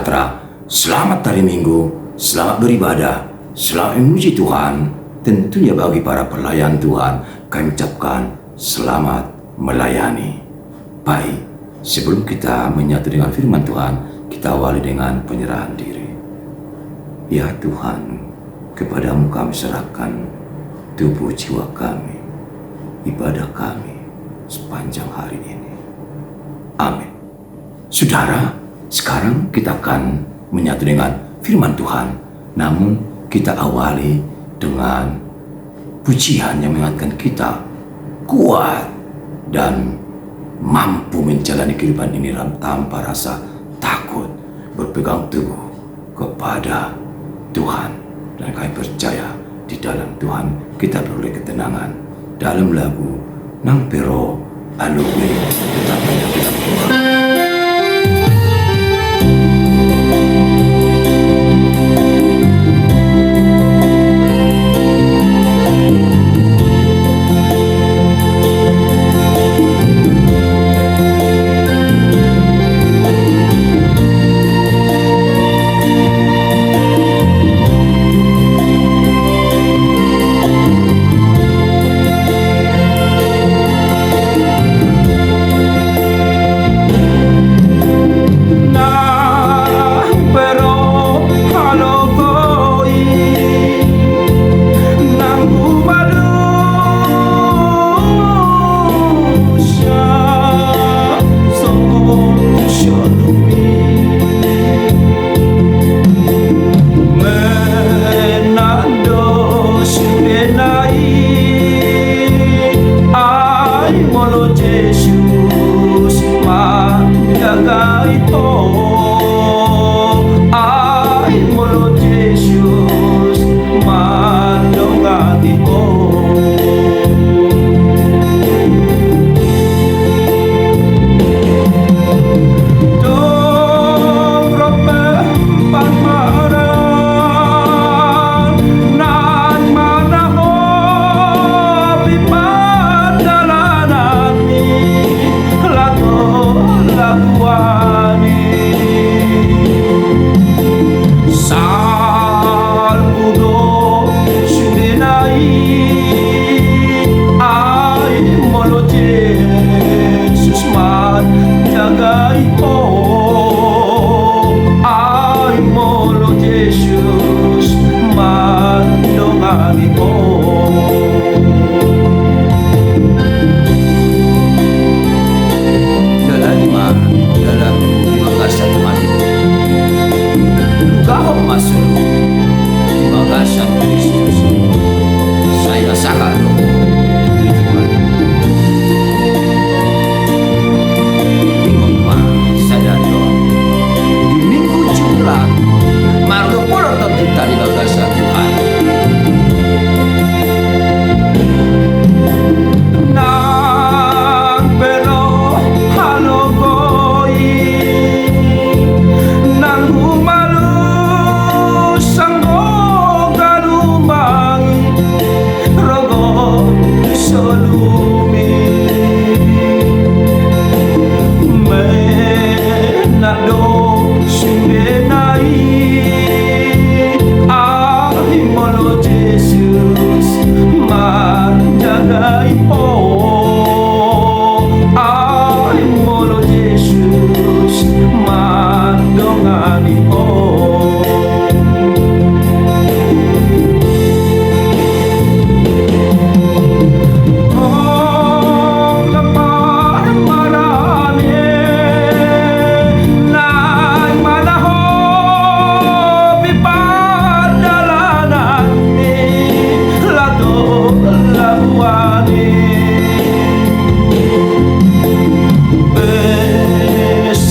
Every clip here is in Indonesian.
sejahtera, selamat hari Minggu, selamat beribadah, selamat memuji Tuhan. Tentunya bagi para pelayan Tuhan, kami ucapkan selamat melayani. Baik, sebelum kita menyatu dengan firman Tuhan, kita awali dengan penyerahan diri. Ya Tuhan, kepadamu kami serahkan tubuh jiwa kami, ibadah kami sepanjang hari ini. Amin. Saudara, sekarang kita akan menyatu dengan firman Tuhan. Namun kita awali dengan pujian yang mengingatkan kita kuat dan mampu menjalani kehidupan ini tanpa rasa takut, berpegang teguh kepada Tuhan. Dan kami percaya di dalam Tuhan kita beroleh ketenangan. Dalam lagu Nang Pero Aluwe tetap ada dalam Tuhan.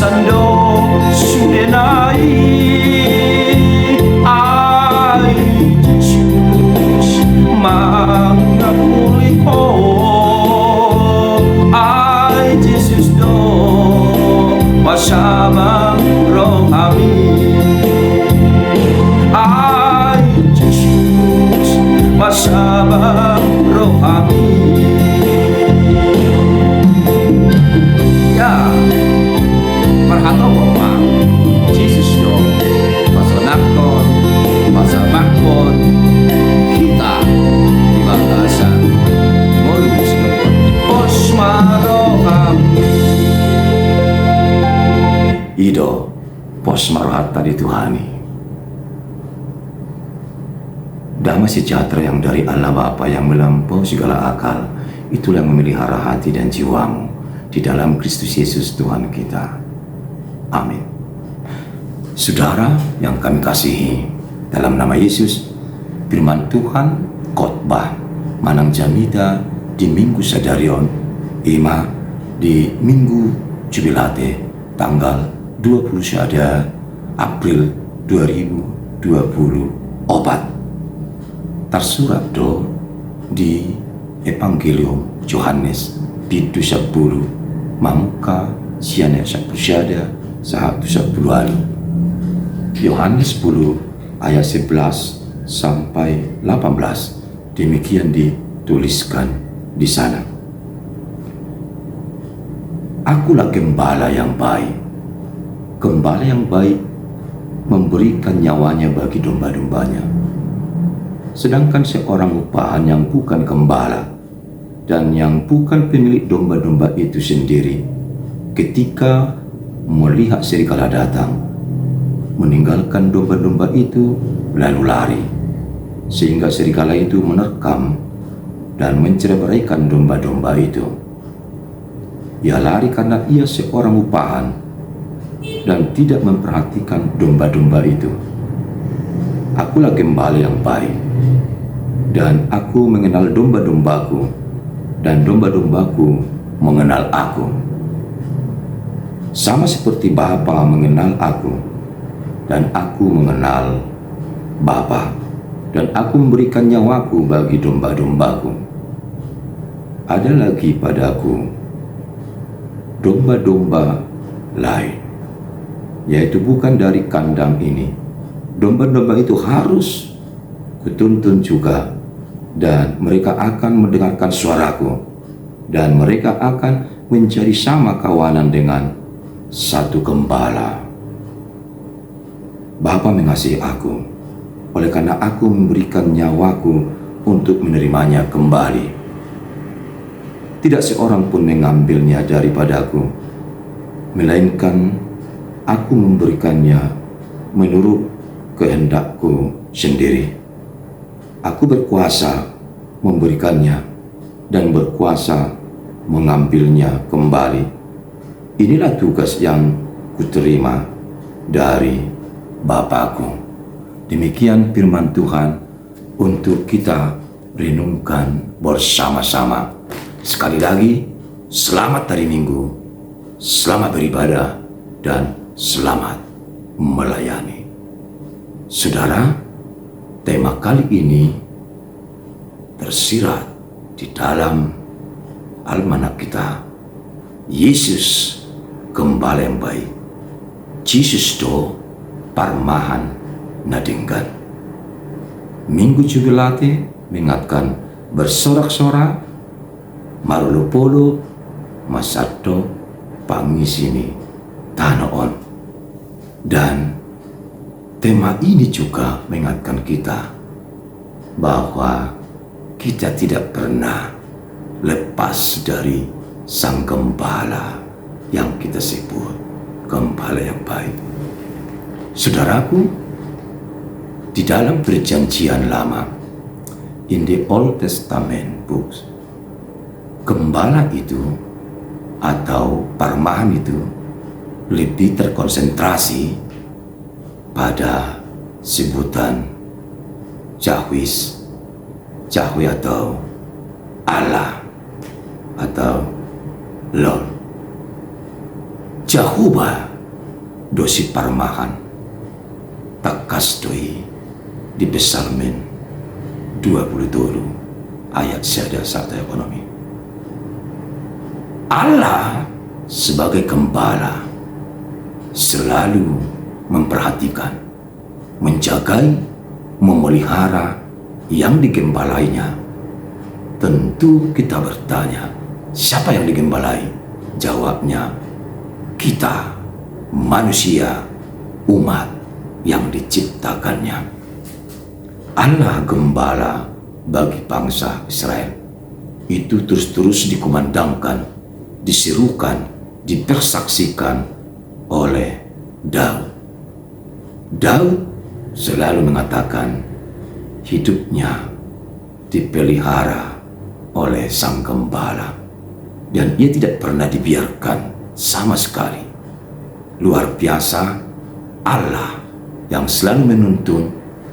Sando sudenai pos marohata dituhani. Damai sejahtera yang dari Allah Bapa yang melampaui segala akal, itulah yang memelihara hati dan jiwamu di dalam Kristus Yesus Tuhan kita. Amin. Saudara yang kami kasihi, dalam nama Yesus, firman Tuhan khotbah Manang Jamida di Minggu Sadarion Ima di Minggu Jubilate tanggal 20 Syada April 2024. Tersurat do di Evangelium Yohanes pitu 10 mamuka siane 10 Syada sahatu 10 hari. Yohanes 10 ayat 11 sampai 18 demikian dituliskan di sana. Akulah gembala yang baik. Gembala yang baik memberikan nyawanya bagi domba-dombanya. Sedangkan seorang upahan yang bukan gembala dan yang bukan pemilik domba-domba itu sendiri, ketika melihat serigala datang, meninggalkan domba-domba itu lalu lari, sehingga serigala itu menerkam dan menceraikan domba-domba itu. Ia lari karena ia seorang upahan dan tidak memperhatikan domba-domba itu. Akulah gembala yang baik, dan aku mengenal domba-dombaku, dan domba-dombaku mengenal aku. Sama seperti Bapa mengenal aku, dan aku mengenal Bapa, dan aku memberikan nyawaku bagi domba-dombaku. Ada lagi padaku domba-domba lain, yaitu bukan dari kandang ini. Domba-domba itu harus kutuntun juga, dan mereka akan mendengarkan suaraku, dan mereka akan menjadi sama kawanan dengan satu gembala. Bapa mengasihi aku, oleh karena aku memberikan nyawaku untuk menerimanya kembali. Tidak seorang pun mengambilnya daripadaku, melainkan aku memberikannya menurut kehendakku sendiri. Aku berkuasa memberikannya dan berkuasa mengambilnya kembali. Inilah tugas yang kuterima dari Bapakku. Demikian firman Tuhan untuk kita renungkan bersama-sama. Sekali lagi, selamat hari Minggu, selamat beribadah, dan selamat melayani. Saudara, tema kali ini tersirat di dalam almanak kita. Yesus gembala yang baik. Jesus do parmahan nadinggan. Minggu Jubilate mengingatkan bersorak-sorak marulupolo masato pangisini tanoon. Dan tema ini juga mengingatkan kita bahwa kita tidak pernah lepas dari sang gembala yang kita sebut gembala yang baik. Saudaraku, di dalam perjanjian lama, in the Old Testament books, gembala itu atau parmahan itu lebih terkonsentrasi pada sebutan Yahweh atau Allah atau Lord. Jehovah dosi parmahan takas doi di Psalmen 27 ayat 1 ekonomi. Allah sebagai gembala selalu memperhatikan, menjagai, memelihara yang digembalainya. Tentu kita bertanya, siapa yang digembalai? Jawabnya, kita, manusia, umat yang diciptakannya. Allah gembala bagi bangsa Israel. Itu terus-terus dikumandangkan, diserukan, dipersaksikan oleh Daud. Daud selalu mengatakan hidupnya dipelihara oleh Sang Gembala dan ia tidak pernah dibiarkan sama sekali. Luar biasa Allah yang selalu menuntun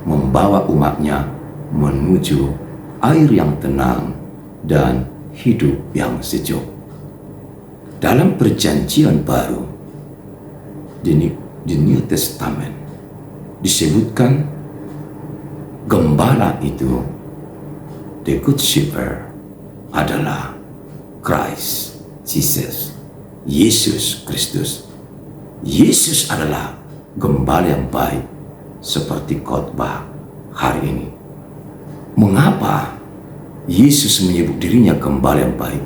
membawa umatnya menuju air yang tenang dan hidup yang sejuk. Dalam perjanjian baru di New Testament disebutkan gembala itu, the Good Shepherd, adalah Christ Jesus, Yesus Kristus. Yesus adalah gembala yang baik seperti khotbah hari ini. Mengapa Yesus menyebut dirinya gembala yang baik?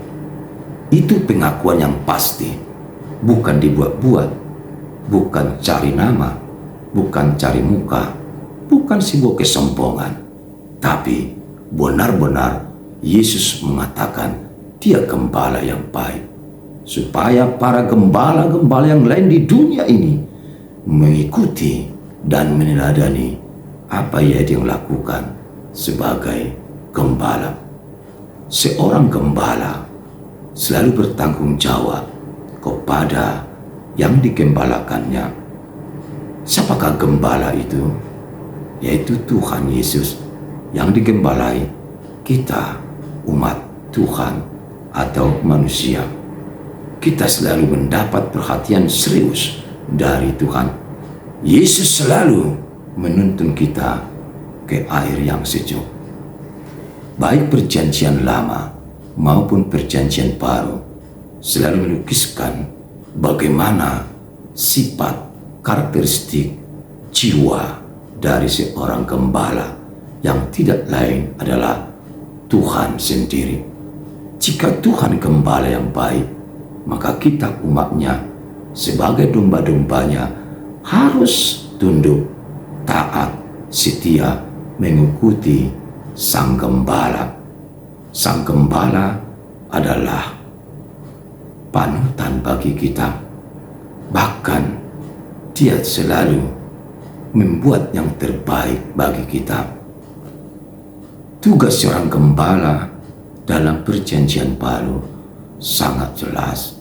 Itu pengakuan yang pasti, bukan dibuat-buat, bukan cari nama, bukan cari muka, bukan sebuah kesombongan, tapi benar-benar Yesus mengatakan dia gembala yang baik, supaya para gembala-gembala yang lain di dunia ini mengikuti dan meneladani apa yang dia lakukan sebagai gembala. Seorang gembala selalu bertanggung jawab kepada yang digembalakannya. Siapakah gembala itu? Yaitu Tuhan Yesus yang digembalai kita, umat Tuhan atau manusia. Kita selalu mendapat perhatian serius dari Tuhan. Yesus selalu menuntun kita ke air yang sejuk. Baik perjanjian lama maupun perjanjian baru selalu melukiskan bagaimana sifat karakteristik jiwa dari seorang gembala yang tidak lain adalah Tuhan sendiri. Jika Tuhan gembala yang baik, maka kita umatnya sebagai domba-dombanya harus tunduk, taat, setia, mengikuti Sang Gembala. Sang Gembala adalah panutan bagi kita. Bahkan dia selalu membuat yang terbaik bagi kita. Tugas seorang gembala dalam perjanjian baru sangat jelas.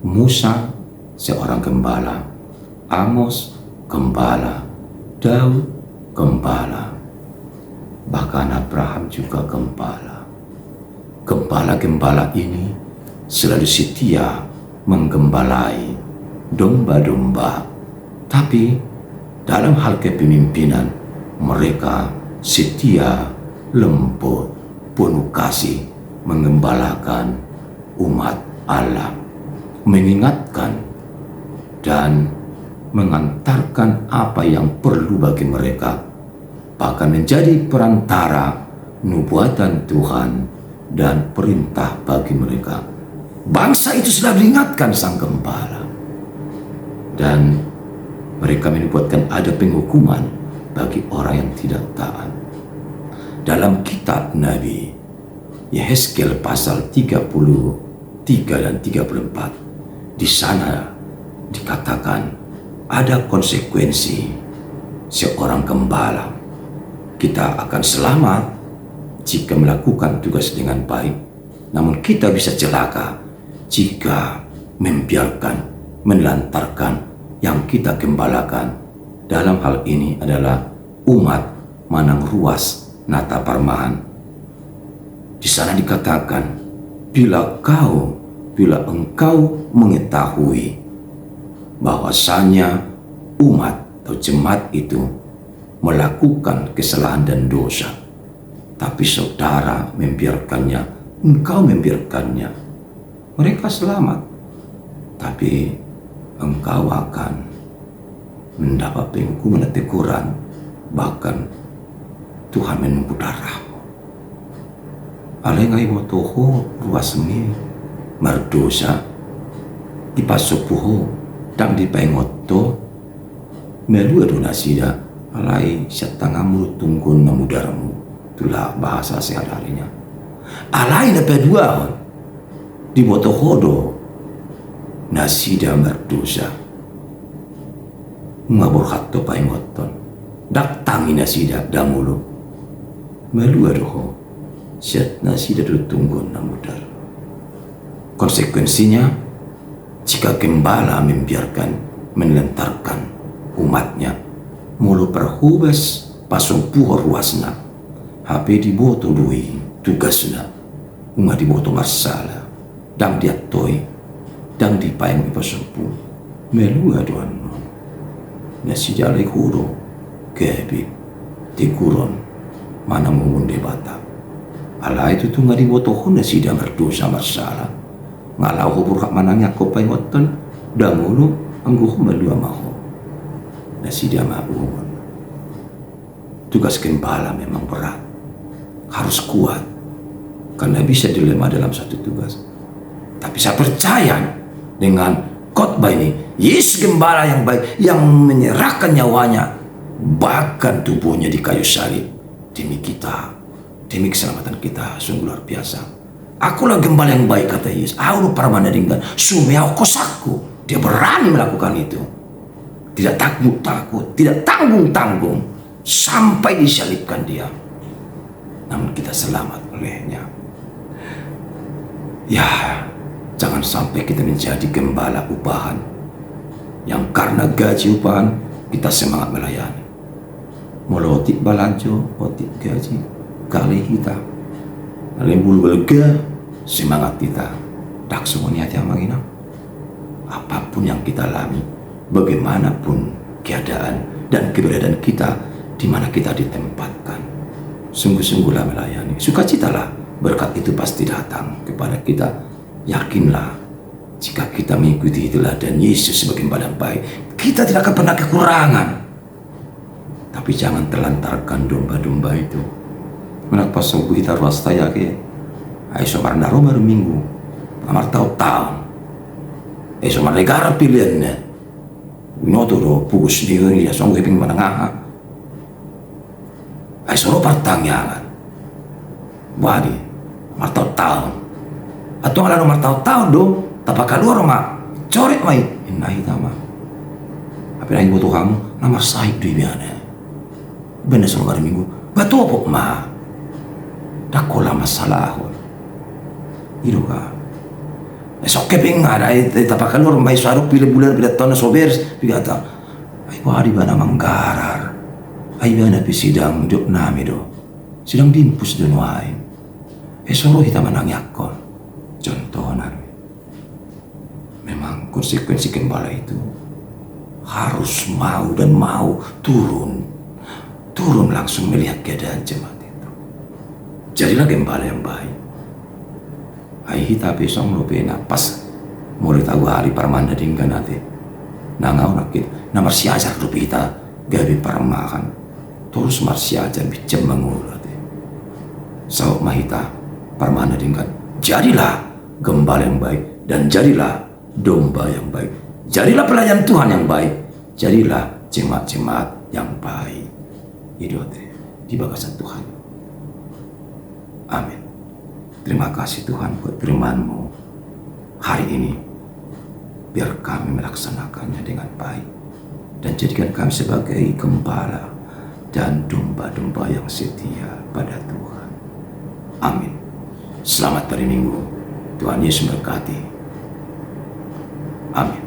Musa seorang gembala, Amos gembala, Daud gembala, bahkan Abraham juga gembala. Gembala-gembala ini selalu setia menggembalai domba-domba, tapi dalam hal kepemimpinan mereka setia, lembut, penuh kasih menggembalakan umat Allah, mengingatkan dan mengantarkan apa yang perlu bagi mereka, bahkan menjadi perantara nubuatan Tuhan dan perintah bagi mereka. Bangsa itu sudah diingatkan Sang Gembala, dan mereka menubuatkan ada penghukuman bagi orang yang tidak taat. Dalam kitab Nabi Yehezkiel pasal 33 dan 34, di sana dikatakan ada konsekuensi seorang gembala. Kita akan selamat jika melakukan tugas dengan baik, namun kita bisa celaka jika membiarkan, menelantarkan yang kita gembalakan. Dalam hal ini adalah umat Manang Ruas Nata Parmahan. Di sana dikatakan, bila engkau mengetahui bahwasanya umat atau jemaat itu melakukan kesalahan dan dosa, tapi saudara membiarkannya, engkau membiarkannya, mereka selamat, tapi engkau akan mendapat penghukuman dan teguran, bahkan Tuhan menunggu darahmu. Alengai botoho ruasmi mardosa ipasopuho dang dipengoto melu adonasida alai syatangamu tunggun namudaramu. Itulah bahasa sehari-harinya. Alai dapat dua di botohodo nasida mardosa ngabur hatto paingoton daktangi nasidak damulu malu adoho siat nasidak tunggu namudar. Konsekuensinya, jika gembala membiarkan menelantarkan umatnya mulu perhubas pasung puhor ruasna HP diboto dui tugasna unga diboto masalah dang diatoi dang dipayang ipasumpu melu aduan nasi jalai kuro kebi tikuron mana mengunde bata ala itu tuh nggak diboto hona si dia berdosa masalah ngalau hubur hak manangnya ko paingoton damulu angguh melua maho nasi dia maupun tugas gembala memang berat, harus kuat karena bisa dilema dalam satu tugas. Tapi saya percaya dengan khotbah ini, Yesus gembala yang baik yang menyerahkan nyawanya bahkan tubuhnya di kayu salib demi kita, demi keselamatan kita, sungguh luar biasa. Akulah gembala yang baik, kata Yesus. Aku paramana dengan sumeau kosaku. Dia berani melakukan itu, tidak takut, tidak tanggung sampai disalibkan dia, namun kita selamat olehnya. Ya, jangan sampai kita menjadi gembala upahan yang karena gaji upahan kita semangat melayani. Molotik balanjo, otik gaji kali kita lembul belega semangat kita tak semuanya hati amangina. Apapun yang kita alami, bagaimanapun keadaan dan keberadaan kita, di mana kita ditempatkan, sungguh-sungguhlah melayani. Sukacitalah, berkat itu pasti datang kepada kita. Yakinlah, jika kita mengikuti teladan Yesus sebagai gembala yang baik, kita tidak akan pernah kekurangan. Tapi jangan terlantarkan domba-domba itu. Kenapa subuh kita ruas taya ke? Ayo somar naro baru minggu, amar tahu-tahu. Somar negara pilihannya. Noto do pugus di ya songgo iping menengah. Ay solo pertanyaan. Wadi, martau tahun. Atau kalau martau tahun dong, tapak keluar mak, coret mai. Inai tama. Apa yang butuh kamu? Nama sahib di biana. Bener solo hari minggu. Batu apa ma? Dakola masalah. Ido ka. Esok keping ada tapak keluar mai suara pilih bulan pilih tahun sobers. Pigata. Ay wadi bana manggarar. Ayo na sidang duk nami do, sidang dimpus do nuai. Soro kita menangyakon. Contoh nami. Memang konsekuensi gembala itu harus mau dan mau turun langsung melihat keadaan jemaat itu. Jadilah gembala yang baik. Ayo kita besok melupena pas mulai tahu hari parmanda dingga nanti. Nangau nakit, namar siajar rupi kita gabi parmakan. Terus marsia aja bicara mengulat. Sauk mahita parmana dingkat. Jadilah gembala yang baik dan jadilah domba yang baik. Jadilah pelayan Tuhan yang baik. Jadilah jemaat-jemaat yang baik. Hidup di bagasan Tuhan. Amin. Terima kasih Tuhan buat firman-Mu hari ini. Biar kami melaksanakannya dengan baik dan jadikan kami sebagai gembala dan domba-domba yang setia pada Tuhan. Amin. Selamat hari Minggu. Tuhan Yesus memberkati. Amin.